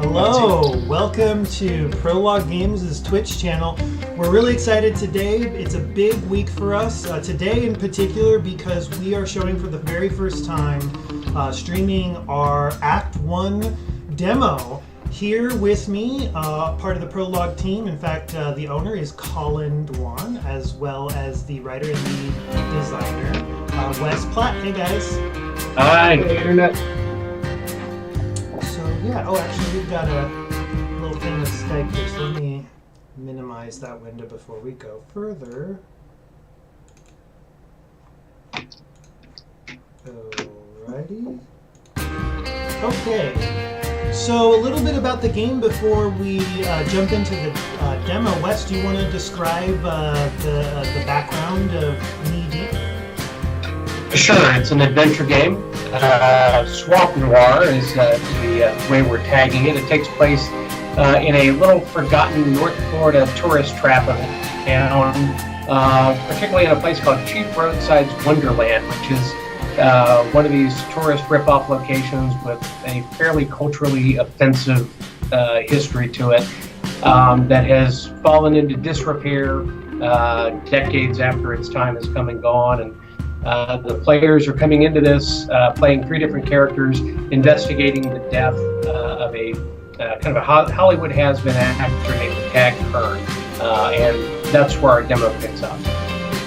Hello, welcome to Prologue Games' Twitch channel. We're really excited today. It's a big week for us. Today in particular because we are showing for the very first time, streaming our Act 1 demo. Here with me, part of the Prologue team, in fact, the owner is Colin Dwan, as well as the writer and lead designer, Wes Platt. Hey guys. Hi, Internet. Yeah, oh actually we've got a little thing with Skype here, so let me minimize that window before we go further. Alrighty. Okay, so a little bit about the game before we jump into the demo. Wes, do you want to describe the background of Knee Deep? Sure, it's an adventure game. Swamp Noir is the way we're tagging it. It takes place in a little forgotten North Florida tourist trap of a town, particularly in a place called Cheap Roadside's Wonderland, which is one of these tourist rip-off locations with a fairly culturally offensive history to it that has fallen into disrepair decades after its time has come and gone. And the players are coming into this playing three different characters, investigating the death of a kind of a Hollywood has-been actor named Tad Kern, and that's where our demo picks up.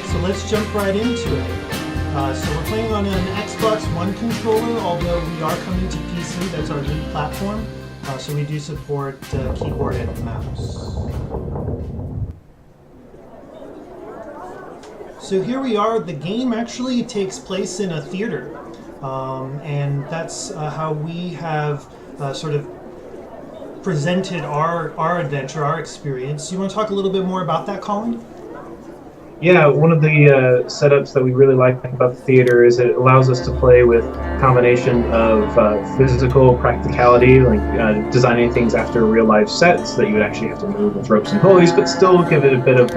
So let's jump right into it. So we're playing on an Xbox One controller, although we are coming to PC. That's our lead platform, so we do support keyboard and mouse. So here we are. The game actually takes place in a theater, and that's how we have sort of presented our adventure, our experience. You want to talk a little bit more about that, Colin? Yeah, one of the setups that we really like about the theater is it allows us to play with a combination of physical practicality, like designing things after real-life sets that you would actually have to move with ropes and pulleys, but still give it a bit of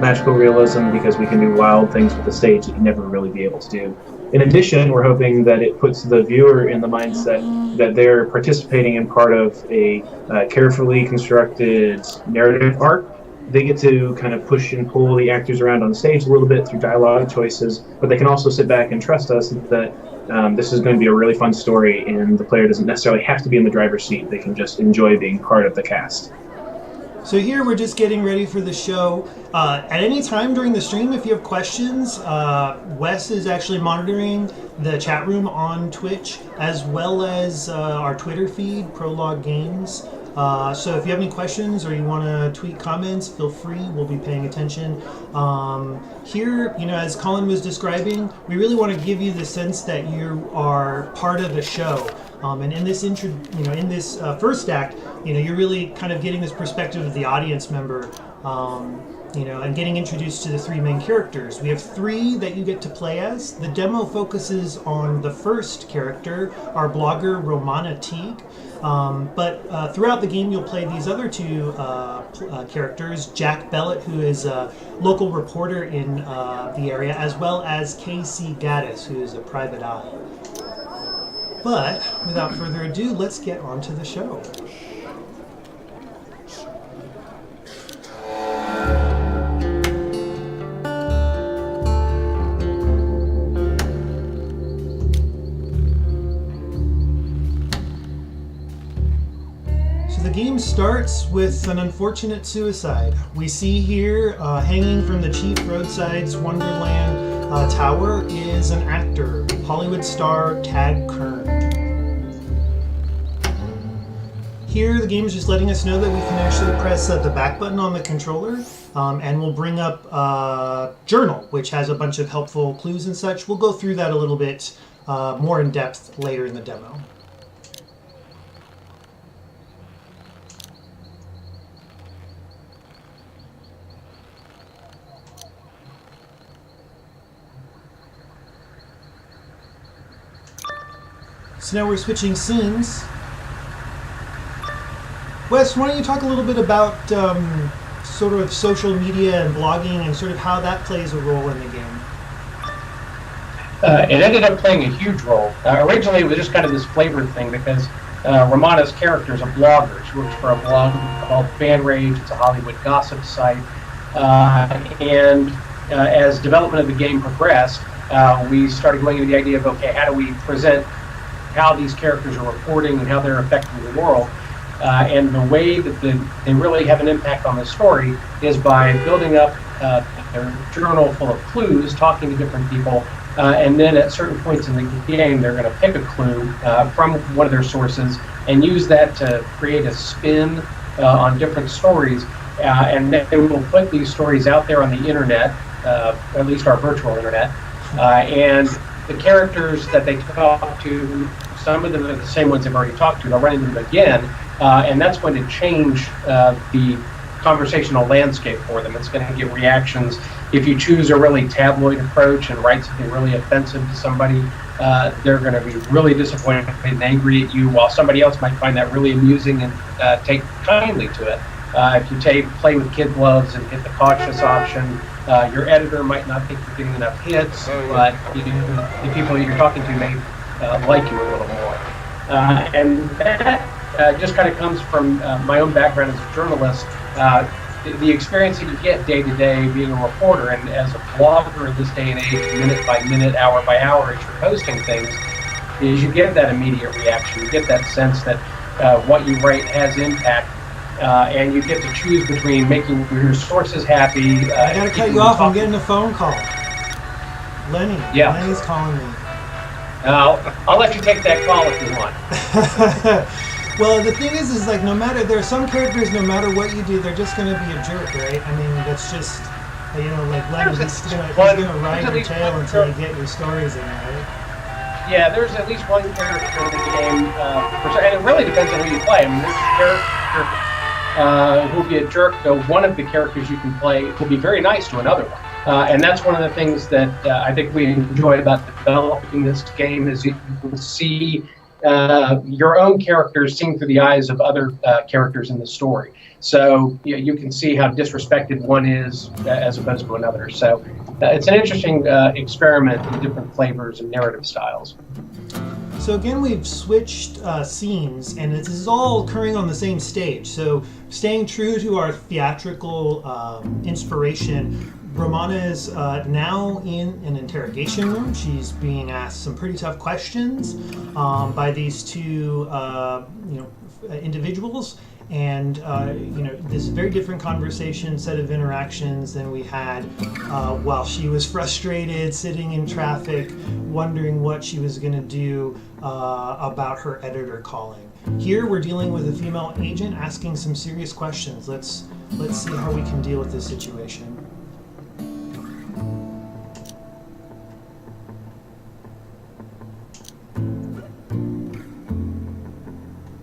magical realism because we can do wild things with the stage that you'd never really be able to do. In addition, we're hoping that it puts the viewer in the mindset that they're participating in part of a carefully constructed narrative arc. They get to kind of push and pull the actors around on stage a little bit through dialogue choices, but they can also sit back and trust us that this is going to be a really fun story, and the player doesn't necessarily have to be in the driver's seat. They can just enjoy being part of the cast. So here we're just getting ready for the show. At any time during the stream, if you have questions, Wes is actually monitoring the chat room on Twitch, as well as our Twitter feed, Prologue Games. So if you have any questions or you want to tweet comments, feel free. We'll be paying attention. Here, as Colin was describing, we really want to give you the sense that you are part of the show. And in this in this first act, you're really kind of getting this perspective of the audience member, and getting introduced to the three main characters. We have three that you get to play as. The demo focuses on the first character, our blogger Romana Teague. But throughout the game, you'll play these other two characters, Jack Bellett, who is a local reporter in the area, as well as Casey Gaddis, who is a private eye. But without further ado, let's get on to the show. The game starts with an unfortunate suicide. We see here, hanging from the Cheap Roadside's Wonderland tower, is an actor, Hollywood star Tad Kern. Here, the game is just letting us know that we can actually press the back button on the controller, and we'll bring up Journal, which has a bunch of helpful clues and such. We'll go through that a little bit more in depth later in the demo. So now we're switching scenes. Wes, why don't you talk a little bit about sort of social media and blogging and sort of how that plays a role in the game? It ended up playing a huge role. Originally, it was just kind of this flavor thing because Romana's character is a blogger. She works for a blog called Fan Rage. It's a Hollywood gossip site. And as development of the game progressed, we started going into the idea of, okay, how do we present how these characters are reporting and how they're affecting the world? And the way that they really have an impact on the story is by building up their journal full of clues, talking to different people, and then at certain points in the game, they're going to pick a clue from one of their sources and use that to create a spin on different stories. And then we'll put these stories out there on the internet, at least our virtual internet, and the characters that they talk to, some of them are the same ones they've already talked to, they'll run into them again, and that's going to change the conversational landscape for them. It's going to get reactions. If you choose a really tabloid approach and write something really offensive to somebody, they're going to be really disappointed and angry at you, while somebody else might find that really amusing and take kindly to it. If you play with kid gloves and hit the cautious option, your editor might not think you're getting enough hits, but the people that you're talking to may like you a little more. And that just kind of comes from my own background as a journalist. The experience that you get day to day being a reporter and as a blogger in this day and age, minute by minute, hour by hour, as you're posting things, is you get that immediate reaction. You get that sense that what you write has impact, and you get to choose between making your sources happy. I gotta cut you off. I'm getting a phone call. Lenny. Yeah. Lenny's calling me. I'll let you take that call if you want. Well, the thing is like there are some characters, no matter what you do, they're just going to be a jerk, right? I mean, that's just, like Lenny, he's going to ride your tail until you get your stories in, right? Yeah, there's at least one character in the game, and it really depends on who you play. I mean, there's a character who'll be a jerk, though one of the characters you can play will be very nice to another one. And that's one of the things that I think we enjoy about developing this game is you can see your own characters seen through the eyes of other characters in the story. So you can see how disrespected one is as opposed to another. So it's an interesting experiment in different flavors and narrative styles. So again, we've switched scenes, and this is all occurring on the same stage. So staying true to our theatrical inspiration, Romana is now in an interrogation room. She's being asked some pretty tough questions by these two, individuals, and this very different conversation, set of interactions than we had while she was frustrated, sitting in traffic, wondering what she was going to do about her editor calling. Here, we're dealing with a female agent asking some serious questions. Let's see how we can deal with this situation.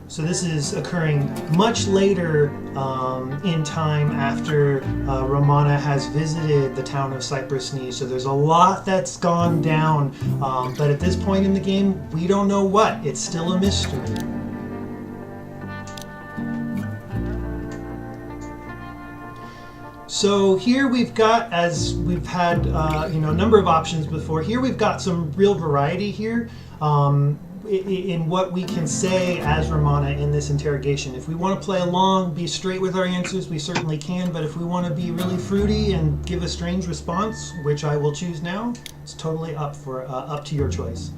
So this is occurring much later in time after Romana has visited the town of Cypress Knee. So there's a lot that's gone down, but at this point in the game, we don't know what. It's still a mystery. So here we've got, as we've had a number of options before, here we've got some real variety here. In what we can say as Romana in this interrogation. If we want to play along, be straight with our answers, we certainly can, but if we want to be really fruity and give a strange response, which I will choose now, it's totally up to your choice.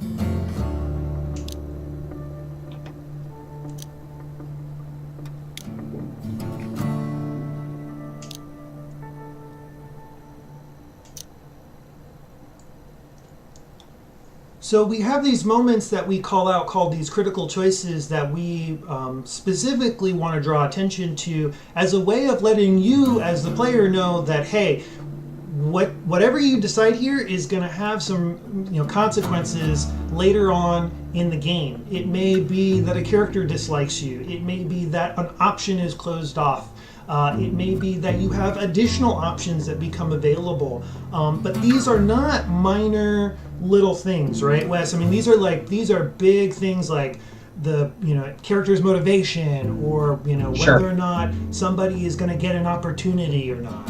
So we have these moments that we call out called these critical choices that we specifically want to draw attention to as a way of letting you as the player know that, hey, whatever you decide here is going to have some consequences later on in the game. It may be that a character dislikes you. It may be that an option is closed off. It may be that you have additional options that become available. But these are not minor little things, right, Wes? I mean, these are big things like the character's motivation, or Sure. whether or not somebody is going to get an opportunity or not.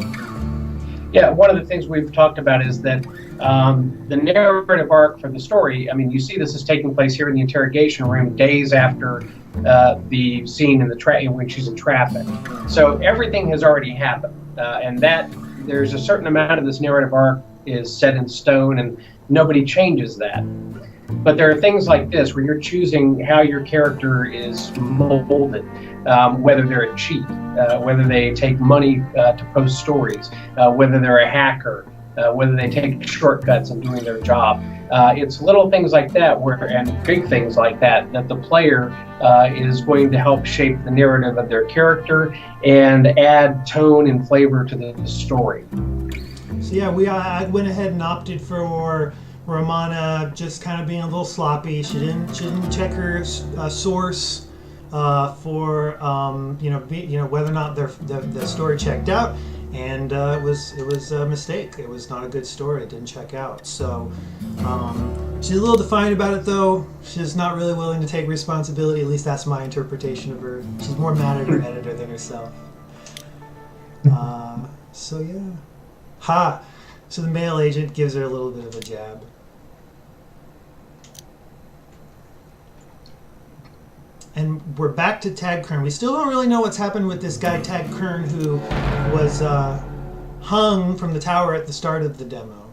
Yeah, one of the things we've talked about is that the narrative arc for the story. I mean, you see this is taking place here in the interrogation room days after the scene in the when she's in traffic. So everything has already happened, and that there's a certain amount of this narrative arc is set in stone, and nobody changes that. But there are things like this where you're choosing how your character is molded, whether they're a cheat, whether they take money to post stories, whether they're a hacker, whether they take shortcuts in doing their job. It's little things like that, and big things like that the player is going to help shape the narrative of their character and add tone and flavor to the story. So yeah, I went ahead and opted for Romana just kind of being a little sloppy. She didn't check her source for whether or not the story checked out, and it was a mistake. It was not a good story. It didn't check out. So she's a little defiant about it, though. She's not really willing to take responsibility. At least that's my interpretation of her. She's more mad at her editor than herself. So yeah, ha. So the male agent gives her a little bit of a jab. And we're back to Tag Kern. We still don't really know what's happened with this guy, Tag Kern, who was hung from the tower at the start of the demo.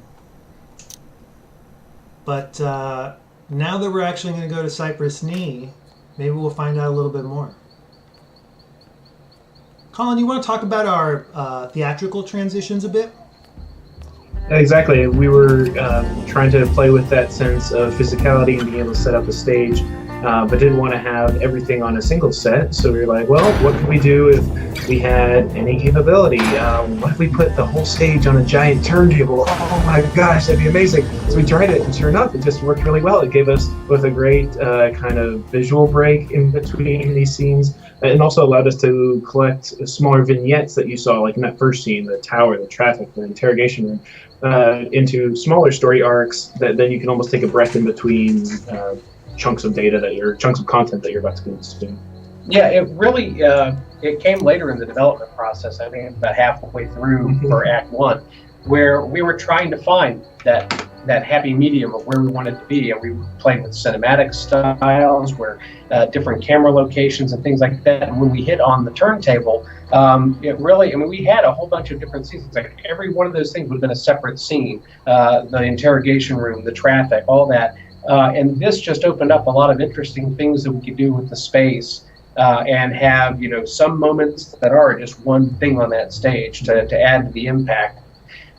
But now that we're actually going to go to Cypress Knee, maybe we'll find out a little bit more. Colin, you want to talk about our theatrical transitions a bit? Exactly. We were trying to play with that sense of physicality and being able to set up a stage, but didn't want to have everything on a single set. So we were like, well, what could we do if we had any capability? What if we put the whole stage on a giant turntable? Oh my gosh, that'd be amazing. So we tried it, and sure enough, it just worked really well. It gave us both a great kind of visual break in between these scenes, and also allowed us to collect smaller vignettes that you saw, like in that first scene, the tower, the traffic, the interrogation room, into smaller story arcs that then you can almost take a breath in between chunks of content that you're about to consume. Yeah, it really it came later in the development process. I think about halfway through for Act 1, where we were trying to find that happy medium of where we wanted to be, and we played with cinematic styles, where different camera locations and things like that. And when we hit on the turntable, it really, I mean, we had a whole bunch of different scenes. Like every one of those things would have been a separate scene. The interrogation room, the traffic, all that. And this just opened up a lot of interesting things that we could do with the space, and have, some moments that are just one thing on that stage to add to the impact.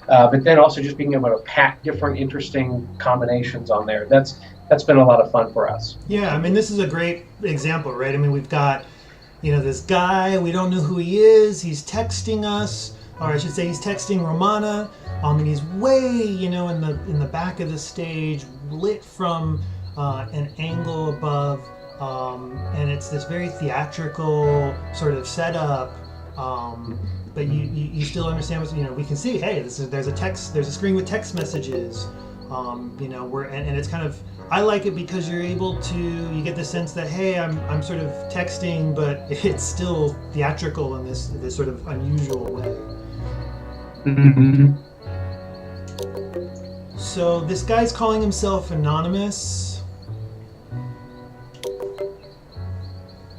But then also just being able to pack different interesting combinations on there. That's been a lot of fun for us. Yeah, I mean, this is a great example, right? I mean, we've got, this guy, we don't know who he is. He's texting us, or I should say he's texting Romana. And he's way, in the back of the stage, lit from an angle above. And it's this very theatrical sort of setup. But you still understand what we can see. Hey, there's a screen with text messages. And it's kind of, I like it because you get the sense that, hey, I'm sort of texting, but it's still theatrical in this sort of unusual way. Mm-hmm. So this guy's calling himself Anonymous,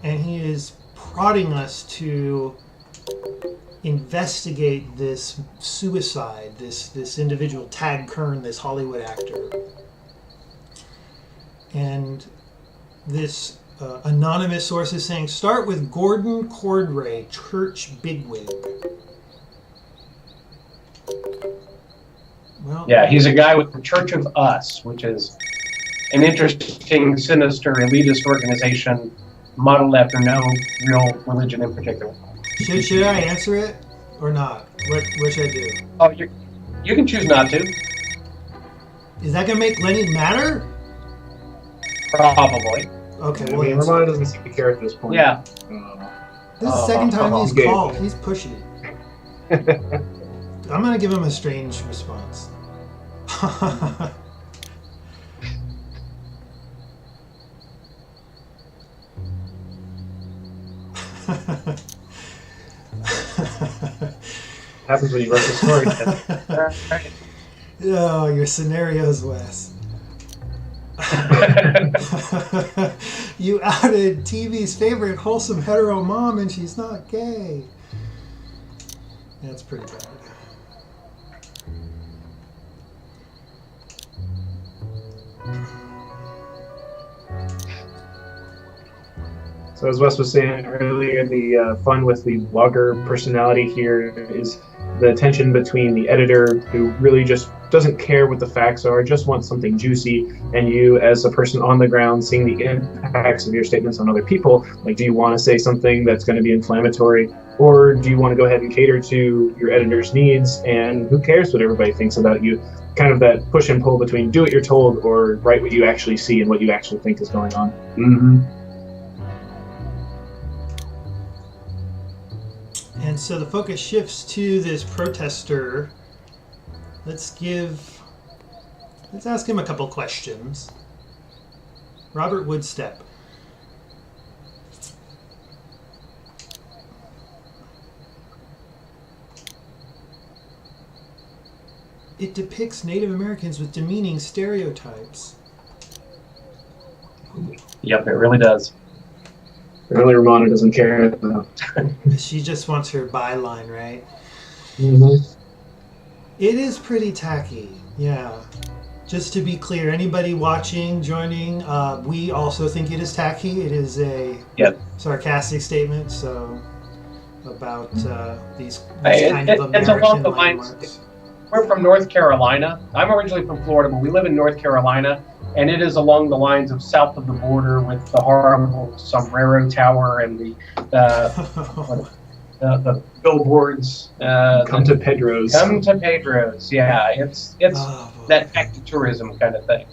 and he is prodding us to investigate this suicide, this individual, Tag Kern, this Hollywood actor. And this anonymous source is saying, start with Gordon Cordray, church bigwig. Well, yeah, he's a guy with the Church of Us, which is an interesting, sinister, elitist organization modeled after no real religion in particular. Should I answer it or not? What should I do? Oh, you can choose not to. Is that going to make Lenny matter? Probably. Okay, I mean, Romana doesn't seem to care at this point. Yeah. This is the second time he's okay. called. He's pushy. I'm going to give him a strange response. happens when you rush a story. Oh, your scenarios, Wes. You outed TV's favorite wholesome hetero mom, and she's not gay. That's pretty bad. So as Wes was saying earlier, the fun with the blogger personality here is the tension between the editor, who really just doesn't care what the facts are, just wants something juicy, and you as a person on the ground seeing the impacts of your statements on other people. Like, do you want to say something that's going to be inflammatory, or do you want to go ahead and cater to your editor's needs, and who cares what everybody thinks about you? Kind of that push and pull between do what you're told or write what you actually see and what you actually think is going on. Mm-hmm. And so the focus shifts to this protester. Let's ask him a couple questions. Robert Woodstep. It depicts Native Americans with demeaning stereotypes. Yep, it really does. Really, Romana doesn't care about. She just wants her byline, right? Mm-hmm. It is pretty tacky, yeah. Just to be clear, anybody watching, joining, we also think it is tacky. It is a sarcastic statement, so about these kind of it's along American the landmarks. lines. We're from North Carolina. I'm originally from Florida, but we live in North Carolina, and it is along the lines of south of the border with the horrible sombrero tower and the billboards. Come to Pedro's. Come to Pedro's. Yeah, it's that active tourism kind of thing.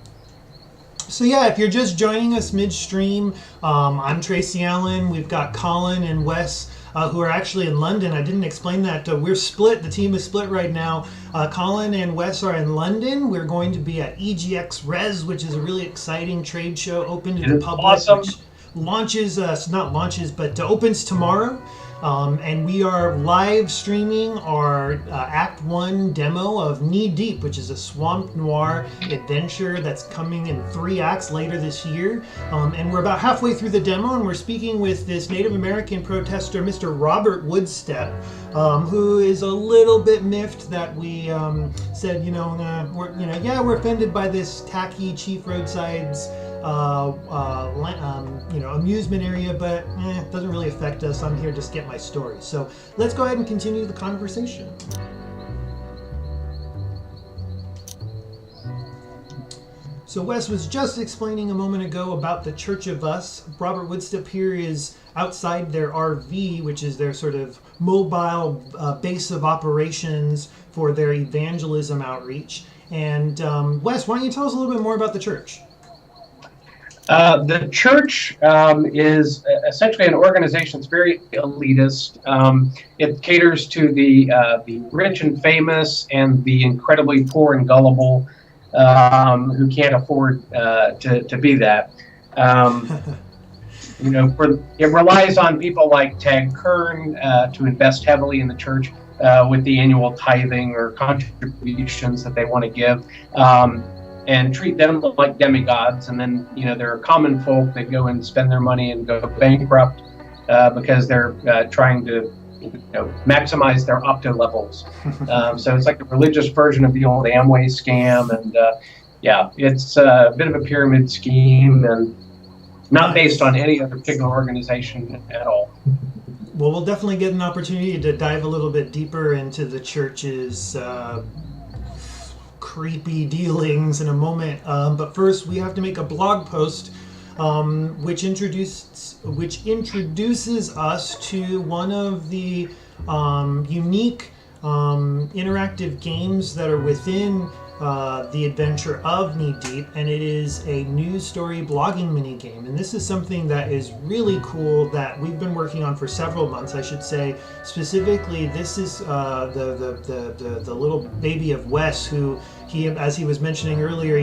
So yeah, if you're just joining us midstream, I'm Tracy Allen. We've got Colin and Wes, who are actually in London. I didn't explain that. We're split. The team is split right now. Colin and Wes are in London. We're going to be at EGX Res, which is a really exciting trade show open to the public. Awesome. Which launches, opens tomorrow. And we are live streaming our Act 1 demo of Knee Deep, which is a swamp noir adventure that's coming in 3 acts later this year. And we're about halfway through the demo, and we're speaking with this Native American protester, Mr. Robert Woodstep, who is a little bit miffed that we said, we're offended by this tacky Chief Roadside's amusement area, but it doesn't really affect us. I'm here just to get my story. So let's go ahead and continue the conversation. So Wes was just explaining a moment ago about the Church of Us. Robert Woodstep here is outside their RV, which is their sort of mobile base of operations for their evangelism outreach. And Wes, why don't you tell us a little bit more about the church? The church is essentially an organization that's very elitist. It caters to the rich and famous and the incredibly poor and gullible who can't afford to be that. It relies on people like Tag Kern to invest heavily in the church with the annual tithing or contributions that they want to give. And treat them like demigods, and then there are common folk that go and spend their money and go bankrupt because they're trying to maximize their opto levels. So it's like a religious version of the old Amway scam, and it's a bit of a pyramid scheme and not based on any other particular organization at all. Well, we'll definitely get an opportunity to dive a little bit deeper into the church's creepy dealings in a moment, but first we have to make a blog post which introduces us to one of the unique interactive games that are within The Adventure of Knee Deep, and it is a news story blogging mini game. And this is something that is really cool that we've been working on for several months, I should say. Specifically, this is the little baby of Wes, who as he was mentioning earlier,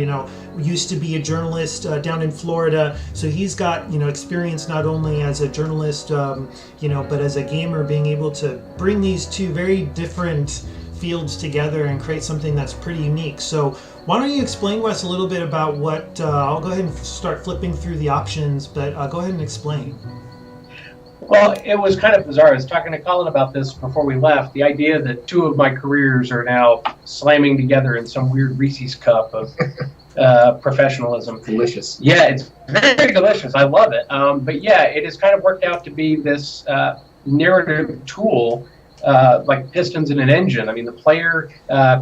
used to be a journalist down in Florida. So he's got experience not only as a journalist, but as a gamer, being able to bring these two very different fields together and create something that's pretty unique. So why don't you explain, Wes, a little bit about what I'll go ahead and start flipping through the options, but go ahead and explain. Well, it was kind of bizarre. I was talking to Colin about this before we left. The idea that two of my careers are now slamming together in some weird Reese's cup of professionalism. Delicious. Yeah, it's very delicious. I love it. But yeah, it has kind of worked out to be this narrative tool, like pistons in an engine. I mean, the player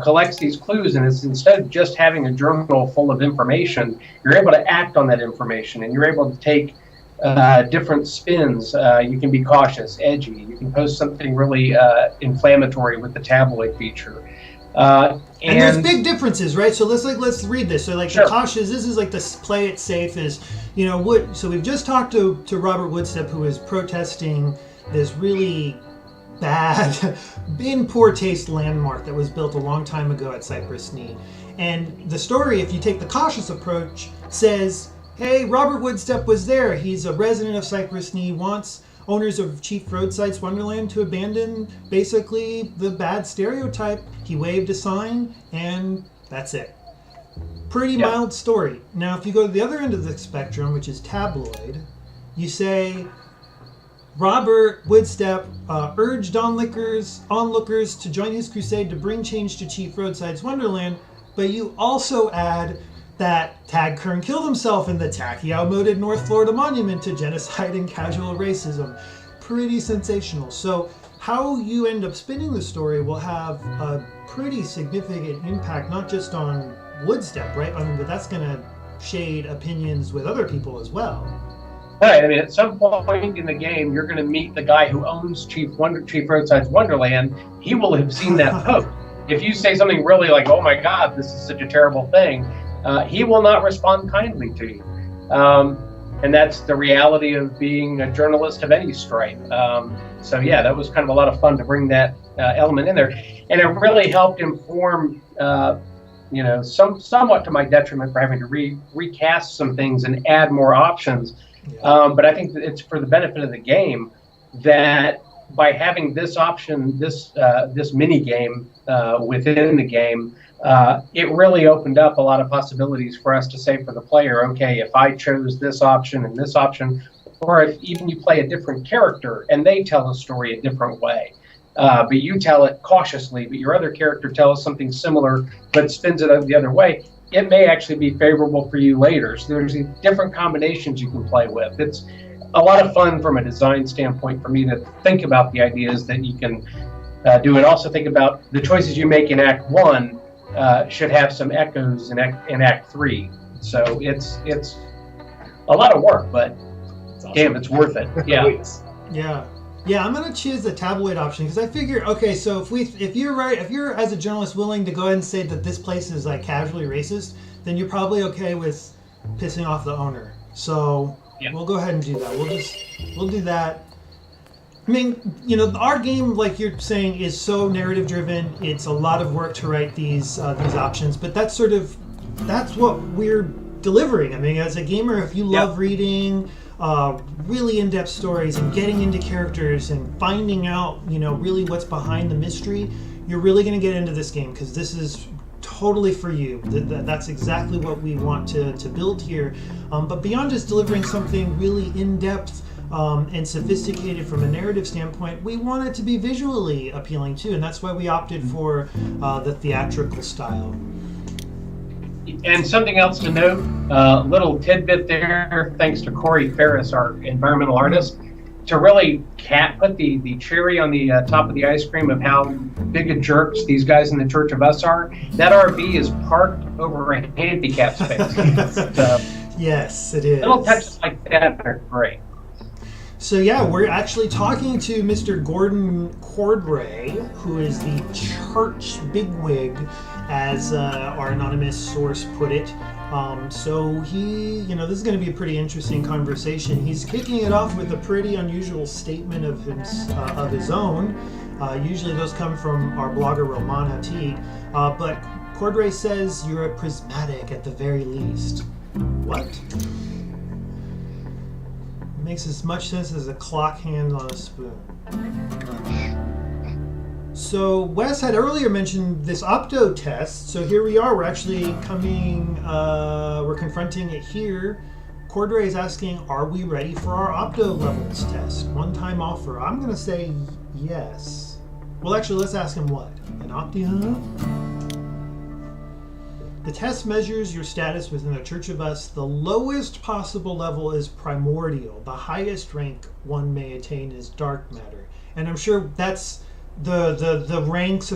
collects these clues, and it's, instead of just having a journal full of information, you're able to act on that information, and you're able to take different spins. You can be cautious, edgy. You can post something really inflammatory with the tabloid feature. And there's big differences, right? So let's read this. So Sure. The cautious, this is like the play it safe is, so we've just talked to Robert Woodstep, who is protesting this really bad, in poor taste landmark that was built a long time ago at Cypress Knee. And the story, if you take the cautious approach, says, hey, Robert Woodstep was there. He's a resident of Cypress Knee, wants owners of Chief Roadside's Wonderland to abandon basically the bad stereotype. He waved a sign, and that's it. Pretty mild story. Now, if you go to the other end of the spectrum, which is tabloid, you say, Robert Woodstep urged onlookers to join his crusade to bring change to Chief Roadside's Wonderland, but you also add that Tad Kern killed himself in the tacky outmoded North Florida monument to genocide and casual racism. Pretty sensational. So how you end up spinning the story will have a pretty significant impact, not just on Woodstep, right? I mean, but that's going to shade opinions with other people as well. Right. I mean, at some point in the game, you're going to meet the guy who owns Chief Roadside's Wonderland. He will have seen that post. If you say something really like, oh my God, this is such a terrible thing, he will not respond kindly to you. And that's the reality of being a journalist of any stripe. So yeah, that was kind of a lot of fun to bring that element in there. And it really helped inform, somewhat to my detriment for having to recast some things and add more options. Yeah. But I think that it's for the benefit of the game that by having this option, this mini game within the game, it really opened up a lot of possibilities for us to say for the player, okay, if I chose this option and this option, or if even you play a different character and they tell a story a different way, but you tell it cautiously, but your other character tells something similar but spins it the other way, it may actually be favorable for you later. So there's different combinations you can play with. It's a lot of fun from a design standpoint for me to think about the ideas that you can do, and also think about the choices you make in Act 1 should have some echoes in Act 3. So it's a lot of work, but awesome. Damn, it's worth it. Yeah, I'm gonna choose the tabloid option because I figure, okay, so if you're as a journalist willing to go ahead and say that this place is like casually racist, then you're probably okay with pissing off the owner. So we'll go ahead and do that. We'll do that. I mean, our game, like you're saying, is so narrative driven. It's a lot of work to write these options, but that's what we're delivering. I mean, as a gamer, if you love reading really in-depth stories and getting into characters and finding out, really what's behind the mystery, you're really going to get into this game because this is totally for you. That's exactly what we want to build here. But beyond just delivering something really in-depth and sophisticated from a narrative standpoint, we want it to be visually appealing too, and that's why we opted for the theatrical style. And something else to note, little tidbit there, thanks to Corey Ferris, our environmental artist, to really put the cherry on the top of the ice cream of how big a jerks these guys in the Church of Us are. That RV is parked over a handicap space. So, yes, it is. Little touches like that are great. So yeah, we're actually talking to Mr. Gordon Cordray, who is the church bigwig as our anonymous source put it. So he, this is going to be a pretty interesting conversation. He's kicking it off with a pretty unusual statement of his own. Usually those come from our blogger Roman Hattid, but Cordray says you're a prismatic at the very least. What? Makes as much sense as a clock hand on a spoon. So Wes had earlier mentioned this opto test, so here we are. We're actually we're confronting it here. Cordray is asking, are we ready for our opto levels test? One-time offer. I'm going to say yes. Well, actually, let's ask him what? An Opti? The test measures your status within the Church of Us. The lowest possible level is primordial. The highest rank one may attain is dark matter. And I'm sure that's the ranks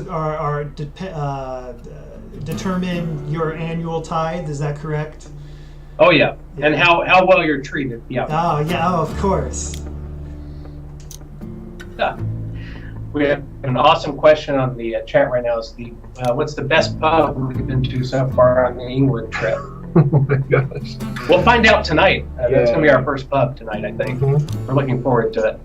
determine your annual tithe. Is that correct? Oh yeah, and how well you're treated. Yeah. Oh yeah. Oh, of course. Yeah. We have an awesome question on the chat right now. Is what's the best pub we've been to so far on the England trip? Oh my gosh. We'll find out tonight. That's going to be our first pub tonight, I think. Mm-hmm. We're looking forward to it.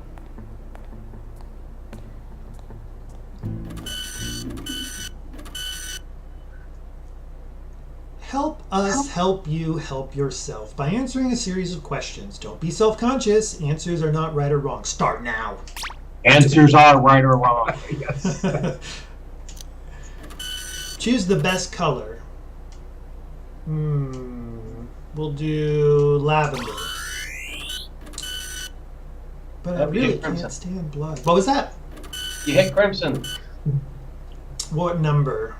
Help us help you help yourself by answering a series of questions. Don't be self-conscious. Answers are not right or wrong. Start now. Answers are right or wrong. Yes. Choose the best color. We'll do lavender. But I really can't stand blood. What was that? You hit crimson. What number?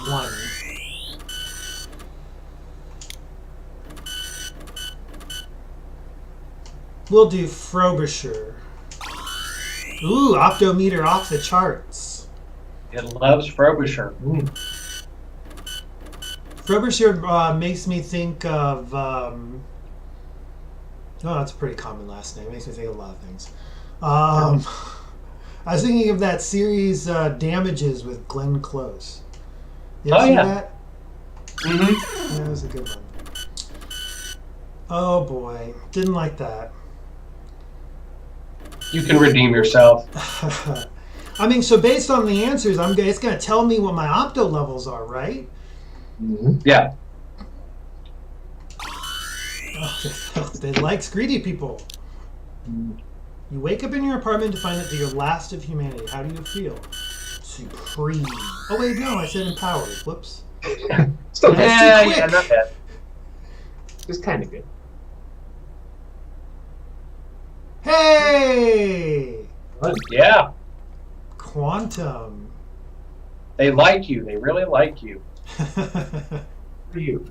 1. We'll do Frobisher. Ooh, optometer off the charts. It loves Frobisher. Frobisher makes me think of... that's a pretty common last name. It makes me think of a lot of things. I was thinking of that series Damages with Glenn Close. You ever see that? Mm-hmm. Yeah, that was a good one. Oh boy, didn't like that. You can redeem yourself. I mean, so based on the answers, it's going to tell me what my opto levels are, right? Mm-hmm. Yeah. They like greedy people. You wake up in your apartment to find that you're last of humanity. How do you feel? Supreme. Oh wait, no, I said empowered. Whoops. Still good. Yeah, not bad. Just kind of good. Hey! Yeah. Quantum. They like you. They really like you. For you.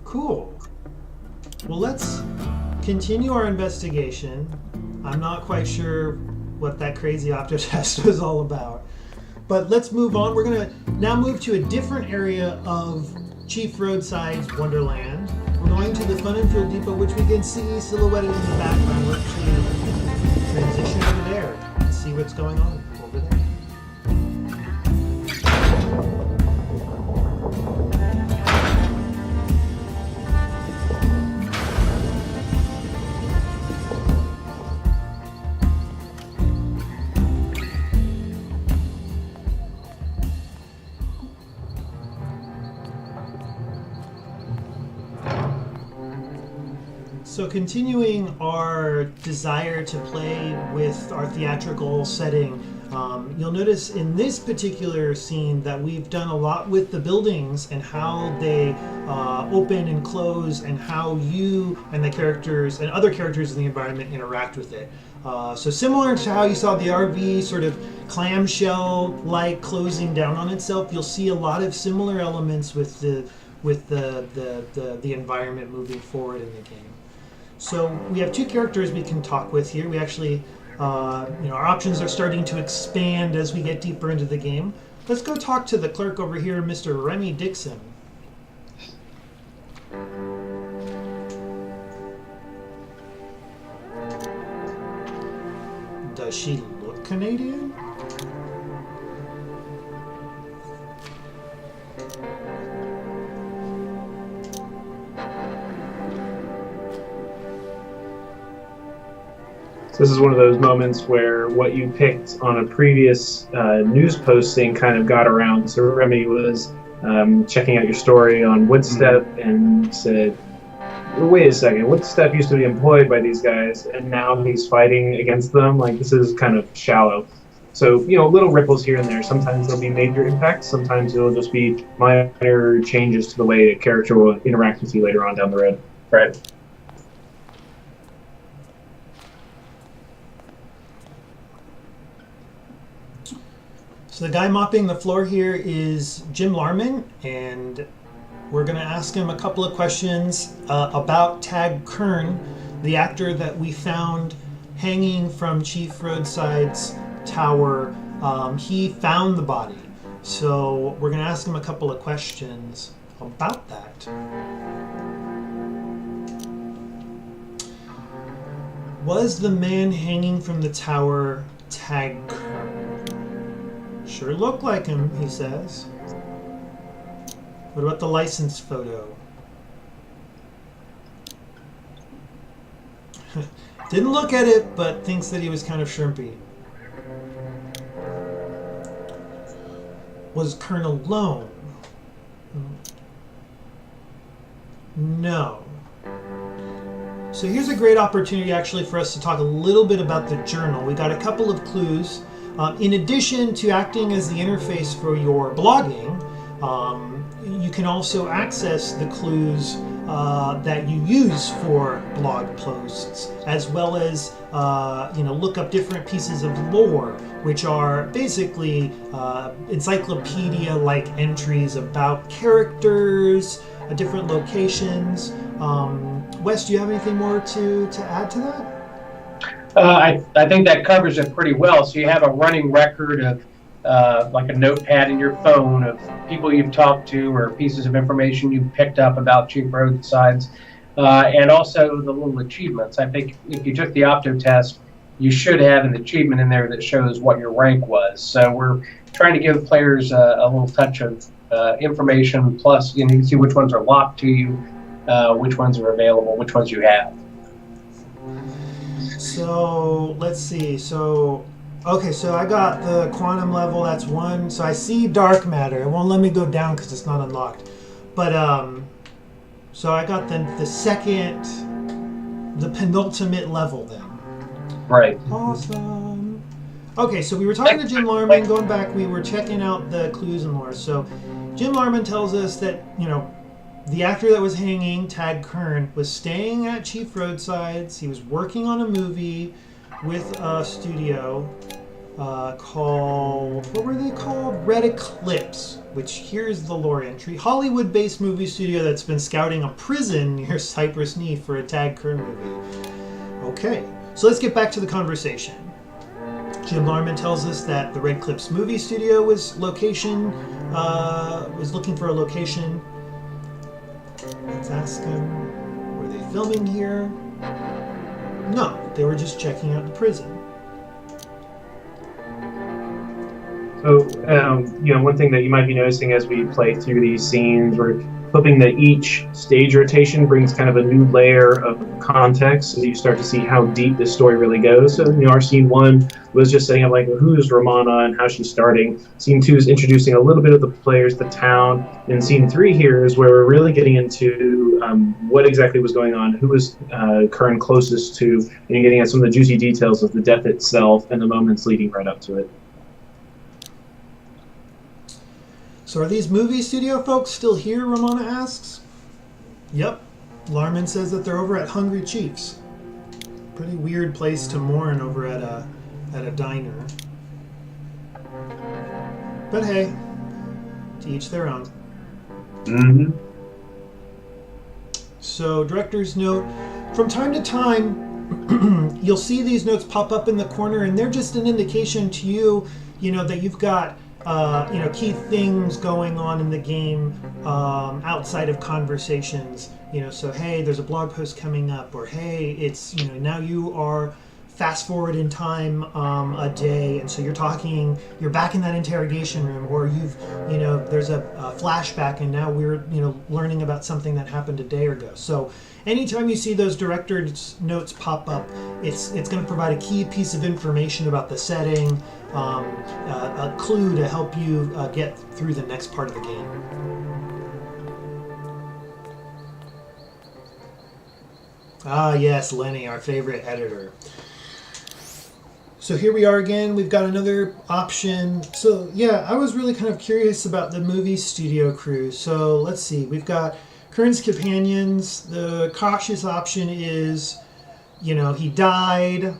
Cool. Well, let's continue our investigation. I'm not quite sure what that crazy opto test was all about. But let's move on. We're going to now move to a different area of Chief Roadside's Wonderland. We're going to the Fun and Fuel Depot, which we can see silhouetted in the background. We're actually transition over there and see what's going on over there. So continuing our desire to play with our theatrical setting, you'll notice in this particular scene that we've done a lot with the buildings and how they open and close and how you and the characters and other characters in the environment interact with it. So similar to how you saw the RV sort of clamshell-like closing down on itself, you'll see a lot of similar elements with the environment moving forward in the game. So we have two characters we can talk with here. We actually, our options are starting to expand as we get deeper into the game. Let's go talk to the clerk over here, Mr. Remy Dixon. Does she look Canadian? So this is one of those moments where what you picked on a previous news posting kind of got around. So Remy was checking out your story on Woodstep and said, wait a second, Woodstep used to be employed by these guys and now he's fighting against them? Like, this is kind of shallow. So, little ripples here and there. Sometimes there'll be major impacts. Sometimes it'll just be minor changes to the way a character will interact with you later on down the road. Right. So the guy mopping the floor here is Jim Larman, and we're going to ask him a couple of questions about Tag Kern, the actor that we found hanging from Chief Roadside's tower. He found the body. So we're going to ask him a couple of questions about that. Was the man hanging from the tower Tag Kern? Sure looked like him, he says. What about the license photo? Didn't look at it, but thinks that he was kind of shrimpy. Was Kern alone? No. So here's a great opportunity actually for us to talk a little bit about the journal. We got a couple of clues. In addition to acting as the interface for your blogging, you can also access the clues that you use for blog posts, as well as look up different pieces of lore, which are basically encyclopedia-like entries about characters, different locations. Wes, do you have anything more to add to that? I think that covers it pretty well. So you have a running record of like a notepad in your phone of people you've talked to or pieces of information you've picked up about Chief Roadsides, and also the little achievements. I think if you took the Opto test, you should have an achievement in there that shows what your rank was. So we're trying to give players a little touch of information, plus you can see which ones are locked to you, which ones are available, which ones you have. So let's see. So I got the quantum level. That's 1. So I see dark matter. It won't let me go down because it's not unlocked. But so I got the penultimate level then. Right. Awesome. Okay, so we were talking to Jim Larman. Going back, we were checking out the clues and lore. So Jim Larman tells us that the actor that was hanging, Tag Kern, was staying at Chief Roadsides. He was working on a movie with a studio called, what were they called? Red Eclipse, which here's the lore entry. Hollywood-based movie studio that's been scouting a prison near Cypress Knee for a Tag Kern movie. Okay, so let's get back to the conversation. Jim Larman tells us that the Red Eclipse movie studio was looking for a location. Let's ask him, were they filming here? No, they were just checking out the prison. So, one thing that you might be noticing as we play through these scenes, we're hoping that each stage rotation brings kind of a new layer of context so that you start to see how deep this story really goes. So, our scene 1 was just setting up, like, who's Romana and how she's starting. Scene 2 is introducing a little bit of the players, the town. And scene 3 here is where we're really getting into what exactly was going on, who was Kern closest to, and you're getting at some of the juicy details of the death itself and the moments leading right up to it. So are these movie studio folks still here, Romana asks. Yep. Larman says that they're over at Hungry Chief's. Pretty weird place to mourn over at a diner. But hey, to each their own. Mm-hmm. So, director's note. From time to time, you'll see these notes pop up in the corner, and they're just an indication to you, that you've got key things going on in the game outside of conversations. So hey, there's a blog post coming up, or hey, it's now you are fast forward in time a day, and so you're back in that interrogation room, or there's a flashback, and now we're learning about something that happened a day ago. So anytime you see those director's notes pop up, it's going to provide a key piece of information about the setting, a clue to help you get through the next part of the game. Ah, yes, Lenny, our favorite editor. So here we are again. We've got another option. So yeah, I was really kind of curious about the movie studio crew. So let's see. We've got Kern's companions. The cautious option is, he died,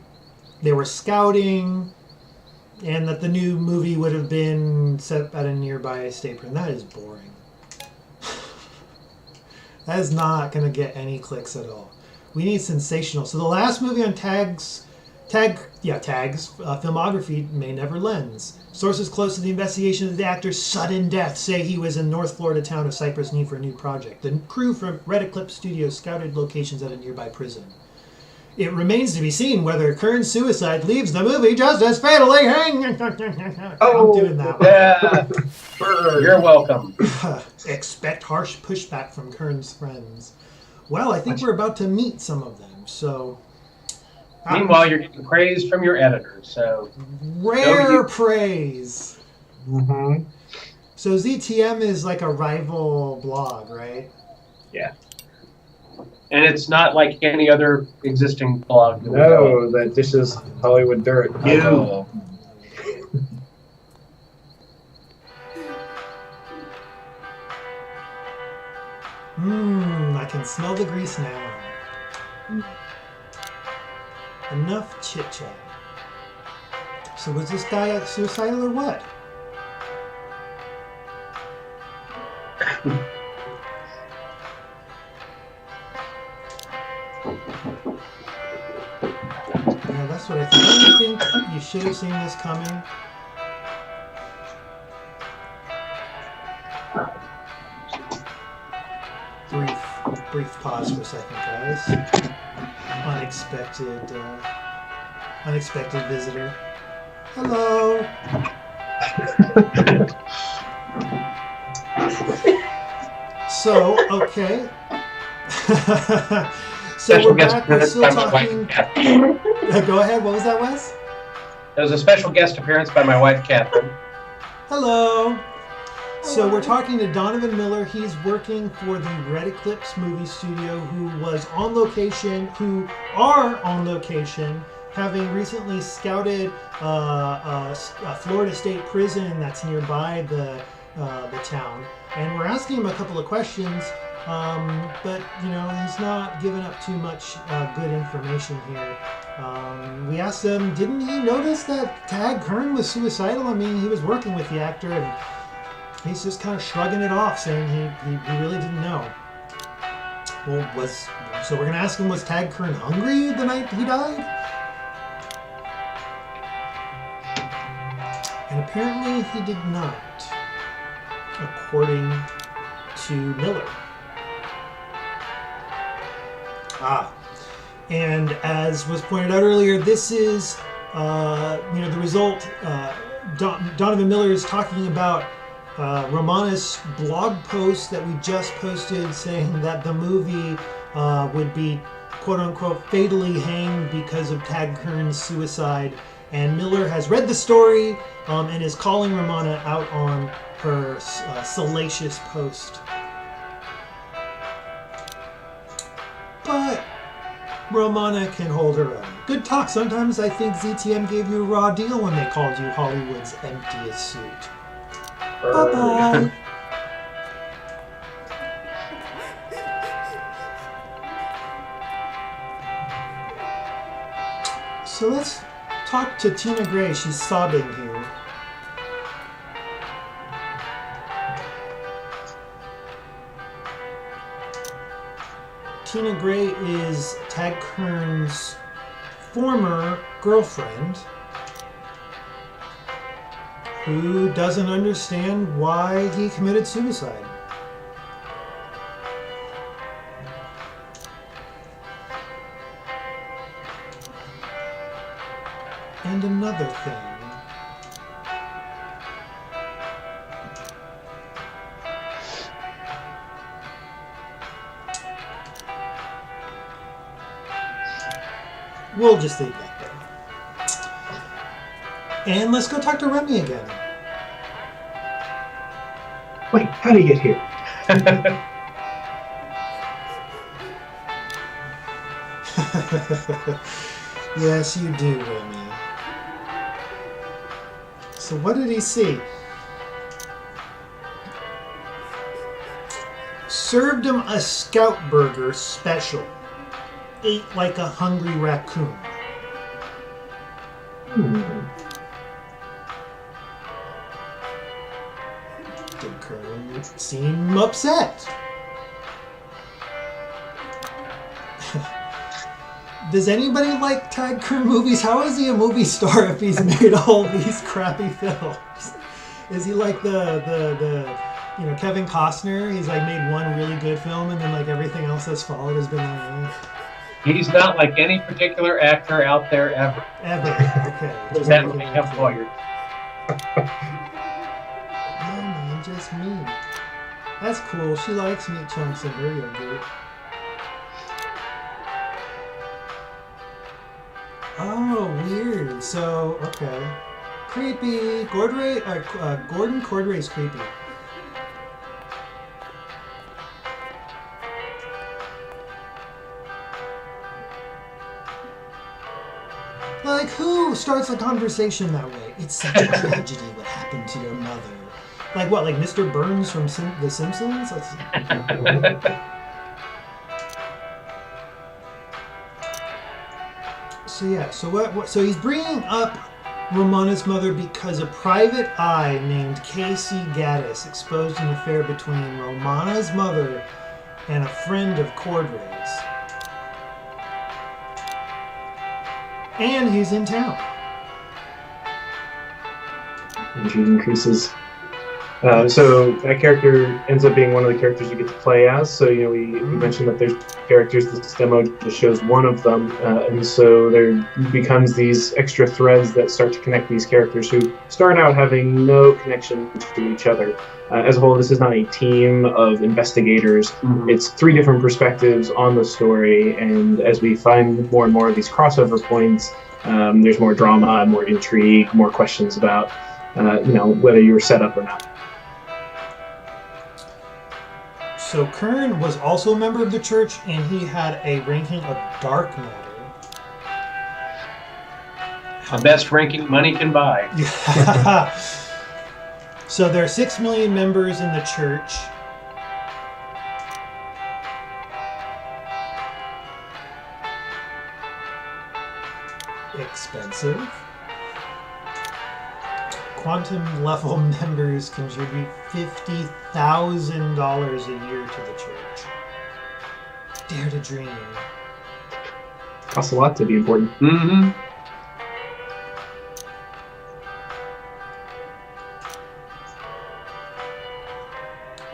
they were scouting, and that the new movie would have been set at a nearby state prison. That is boring. That is not going to get any clicks at all. We need sensational. So the last movie on Tag's filmography, May Never Lens. Sources close to the investigation of the actor's sudden death say he was in North Florida town of Cypress Knee for a new project. The crew from Red Eclipse Studios scouted locations at a nearby prison. It remains to be seen whether Kern's suicide leaves the movie just as fatally. I'm doing that one. Yeah. You're welcome. Expect harsh pushback from Kern's friends. Well, I think we're about to meet some of them, so... Meanwhile, you're getting praise from your editor, so... Rare praise! Mm-hmm. So ZTM is like a rival blog, right? Yeah. And it's not like any other existing blog. No, that dishes Hollywood dirt. Oh. I can smell the grease now. Enough chit-chat. So was this guy suicidal or what? Yeah, that's what I think. Don't you think you should have seen this coming? Brief pause for a second, guys. Unexpected visitor. Hello. So, okay. So we're back. We're still talking. Go ahead. What was that, Wes? There was a special guest appearance by my wife, Catherine. Hello. So we're talking to Donovan Miller. He's working for the Red Eclipse movie studio, who are on location, having recently scouted a Florida State prison that's nearby the town. And we're asking him a couple of questions, but he's not giving up too much good information here. We asked him, didn't he notice that Tag Kern was suicidal? I mean, he was working with the actor, and he's just kind of shrugging it off, saying he really didn't know. Well, so we're going to ask him, was Tag Kern hungry the night he died? And apparently he did not, according to Miller. And as was pointed out earlier, this is, the result. Donovan Miller is talking about Romana's blog post that we just posted, saying that the movie would be quote-unquote fatally hanged because of Tag Kern's suicide. And Miller has read the story and is calling Romana out on her salacious post. But Romana can hold her own. Good talk. Sometimes I think ZTM gave you a raw deal when they called you Hollywood's emptiest suit. Bye-bye. So let's talk to Tina Gray. She's sobbing here. Tina Gray is Tag Kern's former girlfriend, who doesn't understand why he committed suicide. And another thing. We'll just leave that there. And let's go talk to Remy again. Wait, how did he get here? Yes, you do, Remy. So what did he see? Served him a scout burger special. Ate like a hungry raccoon. Did Kern seem upset? Does anybody like Tad Kern movies? How is he a movie star if he's made all these crappy films? Is he like the Kevin Costner? He's like made one really good film and then like everything else that's followed has been like... He's not like any particular actor out there ever. Okay. Just That making may that have clear. lawyered. No, man, just me. That's cool. She likes meat chunks and her yogurt. Oh, weird. So, okay. Creepy. Gordon Cordray's creepy. Like, who starts a conversation that way? It's such a tragedy what happened to your mother. Like what, like Mr. Burns from The Simpsons? So yeah, so what? So he's bringing up Romana's mother because a private eye named Casey Gaddis exposed an affair between Romana's mother and a friend of Cordray's. And he's in town. Intrigue increases. So that character ends up being one of the characters you get to play as. So we mentioned that there's characters. This demo just shows one of them, and so there becomes these extra threads that start to connect these characters who start out having no connection to each other. As a whole, this is not a team of investigators. Mm-hmm. It's 3 different perspectives on the story, and as we find more and more of these crossover points, there's more drama, more intrigue, more questions about whether you were set up or not. So Kern was also a member of the church, and he had a ranking of dark matter. The best ranking money can buy. So there are 6 million members in the church. Expensive. Quantum level members contribute $50,000 a year to the church. Dare to dream. Costs a lot to be important. Mm-hmm.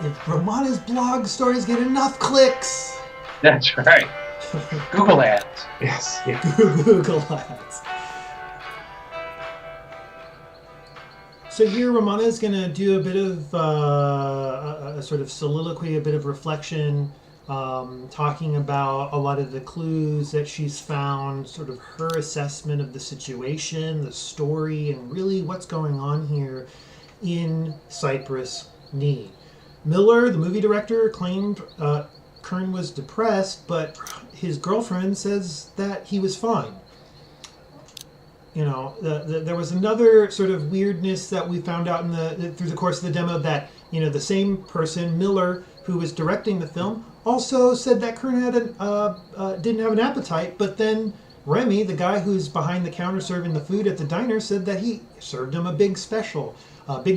If Romana's blog stories get enough clicks. That's right. Google ads. Yes. Yeah. Google ads. So here Romana is going to do a bit of a sort of soliloquy, a bit of reflection, talking about a lot of the clues that she's found, sort of her assessment of the situation, the story, and really what's going on here in Cypress Knee. Miller, the movie director, claimed Kern was depressed, but his girlfriend says that he was fine. There was another sort of weirdness that we found out through the course of the demo that, the same person, Miller, who was directing the film, also said that Kern didn't have an appetite, but then Remy, the guy who's behind the counter serving the food at the diner, said that he served him a big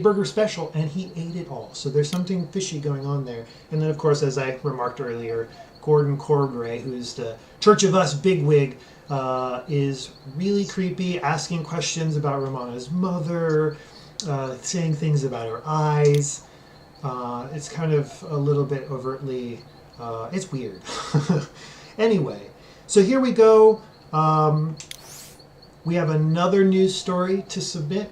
burger special, and he ate it all. So there's something fishy going on there. And then, of course, as I remarked earlier, Gordon Cordray, who's the Church of Us bigwig, is really creepy, asking questions about Romana's mother, saying things about her eyes. It's kind of a little bit overtly, it's weird. Anyway, so here we go. we have another news story to submit.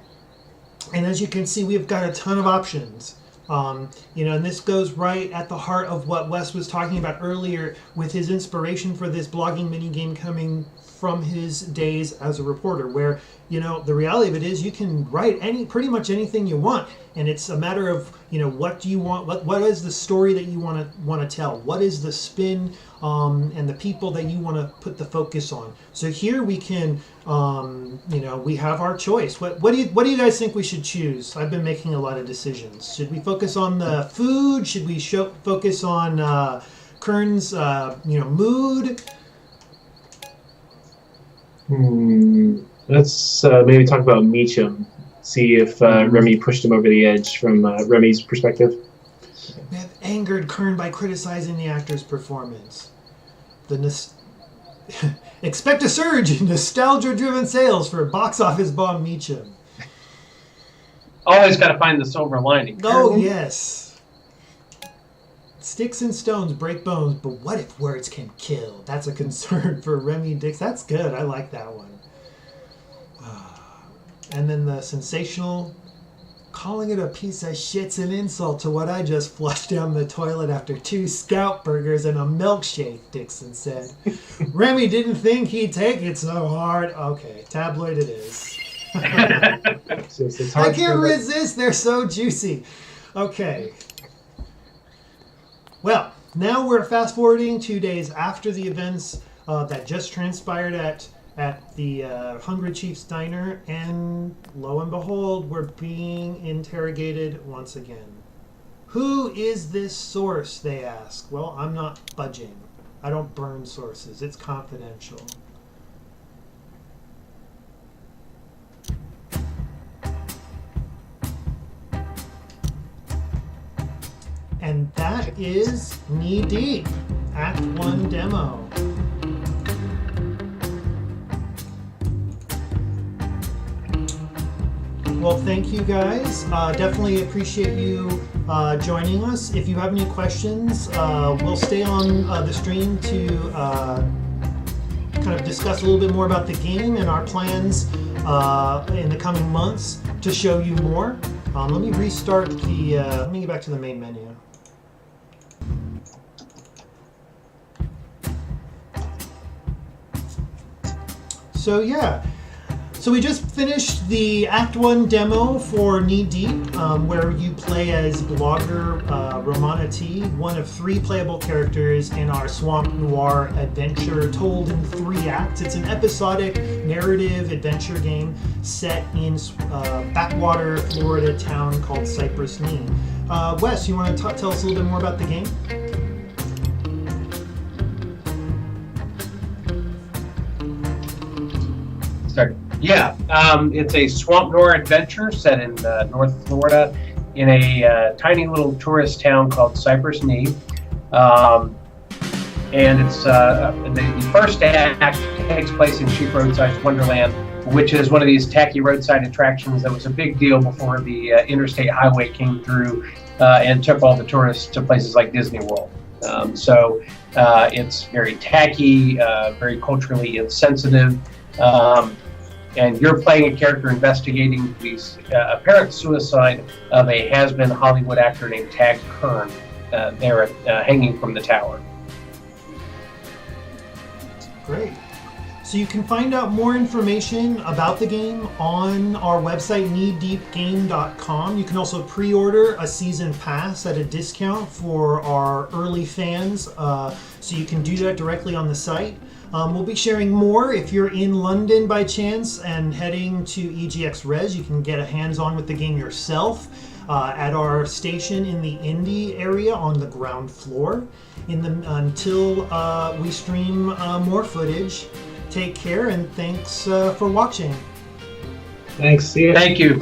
And as you can see, we've got a ton of options. And this goes right at the heart of what Wes was talking about earlier with his inspiration for this blogging minigame coming from his days as a reporter, where, the reality of it is you can write pretty much anything you want. And it's a matter of, what do you want? What is the story that you want to tell? What is the spin and the people that you want to put the focus on? So here we can, we have our choice. What do you guys think we should choose? I've been making a lot of decisions. Should we focus on the food? Should we focus on Kern's, mood? Let's maybe talk about Meacham. See if Remy pushed him over the edge from Remy's perspective. We have angered Kern by criticizing the actor's performance. Expect a surge in nostalgia-driven sales for box office bomb Meacham. Always got to find the silver lining. Oh, yes. Sticks and stones break bones, but what if words can kill? That's a concern for Remy Dix. That's good. I like that one. And then the sensational, calling it a piece of shit's an insult to what I just flushed down the toilet after 2 Scout burgers and a milkshake, Dixon said. Remy didn't think he'd take it so hard. Okay, tabloid it is. I can't resist, they're so juicy. Okay. Well, now we're fast forwarding 2 days after the events that just transpired at the Hungry Chief's Diner, and lo and behold, we're being interrogated once again. Who is this source, they ask. Well, I'm not budging. I don't burn sources. It's confidential. And that is Knee Deep, Act 1 demo. Well, thank you guys. Definitely appreciate you joining us. If you have any questions, we'll stay on the stream to kind of discuss a little bit more about the game and our plans in the coming months to show you more. Let me restart let me get back to the main menu. So yeah. So we just finished the Act 1 demo for Knee Deep, where you play as blogger Romana T, one of 3 playable characters in our Swamp Noir adventure told in 3 acts. It's an episodic narrative adventure game set in backwater Florida town called Cypress Knee. Wes, you want to tell us a little bit more about the game? Start. Yeah, it's a Swamp Noir adventure set in North Florida in a tiny little tourist town called Cypress Knee. And it's the first act takes place in Cheap Roadside's Wonderland, which is one of these tacky roadside attractions that was a big deal before the interstate highway came through and took all the tourists to places like Disney World. So it's very tacky, very culturally insensitive. And you're playing a character investigating the apparent suicide of a has-been Hollywood actor named Tag Kern there hanging from the tower. Great. So you can find out more information about the game on our website, kneedeepgame.com. You can also pre-order a season pass at a discount for our early fans, so you can do that directly on the site. We'll be sharing more. If you're in London by chance and heading to EGX Res, you can get a hands-on with the game yourself at our station in the Indy area on the ground floor. Until we stream more footage, take care and thanks for watching. Thanks. See you. Thank you.